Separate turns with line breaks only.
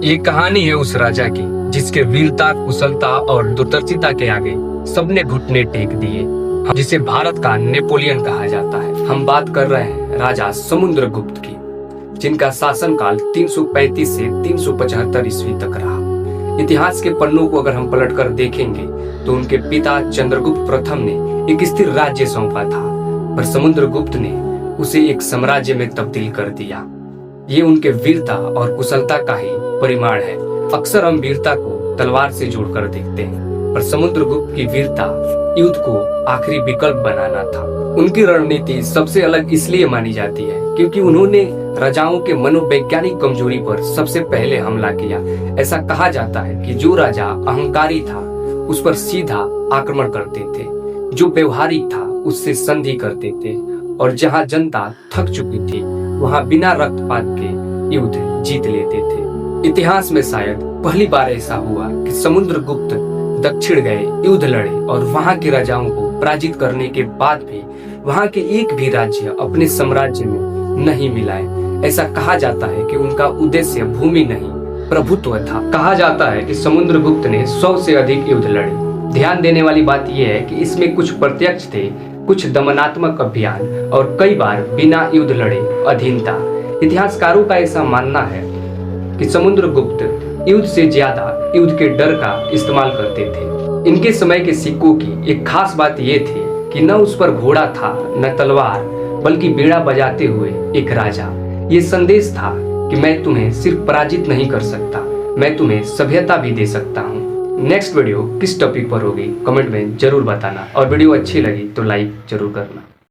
ये कहानी है उस राजा की जिसके वीरता, कुशलता और दूरदर्शिता के आगे सबने घुटने टेक दिए, जिसे भारत का नेपोलियन कहा जाता है। हम बात कर रहे हैं राजा समुद्रगुप्त की, जिनका शासनकाल 335 से 375 ईस्वी तक रहा। इतिहास के पन्नों को अगर हम पलटकर देखेंगे तो उनके पिता चंद्रगुप्त प्रथम ने एक स्थिर राज्य सौंपा था, पर समुद्रगुप्त ने उसे एक साम्राज्य में तब्दील कर दिया। ये उनके वीरता और कुशलता का ही परिमाण है। अक्सर हम वीरता को तलवार से जोड़कर देखते हैं, पर समुद्रगुप्त की वीरता युद्ध को आखिरी विकल्प बनाना था। उनकी रणनीति सबसे अलग इसलिए मानी जाती है क्योंकि उन्होंने राजाओं के मनोवैज्ञानिक कमजोरी पर सबसे पहले हमला किया। ऐसा कहा जाता है कि जो राजा अहंकारी था उस पर सीधा आक्रमण करते थे, जो व्यवहारिक था उससे संधि करते थे, और जहां जनता थक चुकी थी वहां बिना रक्तपात के युद्ध जीत लेते थे। इतिहास में शायद पहली बार ऐसा हुआ कि समुद्रगुप्त दक्षिण गए, युद्ध लड़े और वहां के राजाओं को पराजित करने के बाद भी वहां के एक भी राज्य अपने साम्राज्य में नहीं मिलाए। ऐसा कहा जाता है कि उनका उद्देश्य भूमि नहीं प्रभुत्व था। कहा जाता है कि समुद्रगुप्त ने 100 से अधिक युद्ध लड़े। ध्यान देने वाली बात यह है कि इसमें कुछ प्रत्यक्ष थे, कुछ दमनात्मक अभियान और कई बार बिना युद्ध लड़े अधीनता। इतिहासकारों का ऐसा मानना है कि समुद्रगुप्त युद्ध से ज्यादा युद्ध के डर का इस्तेमाल करते थे। इनके समय के सिक्कों की एक खास बात यह थी कि न उस पर घोड़ा था न तलवार, बल्कि बीड़ा बजाते हुए एक राजा। ये संदेश था कि मैं तुम्हें सिर्फ पराजित नहीं कर सकता, मैं तुम्हें सभ्यता भी दे सकता हूँ। नेक्स्ट वीडियो किस टॉपिक पर होगी कमेंट में जरूर बताना, और वीडियो अच्छी लगी तो लाइक जरूर करना।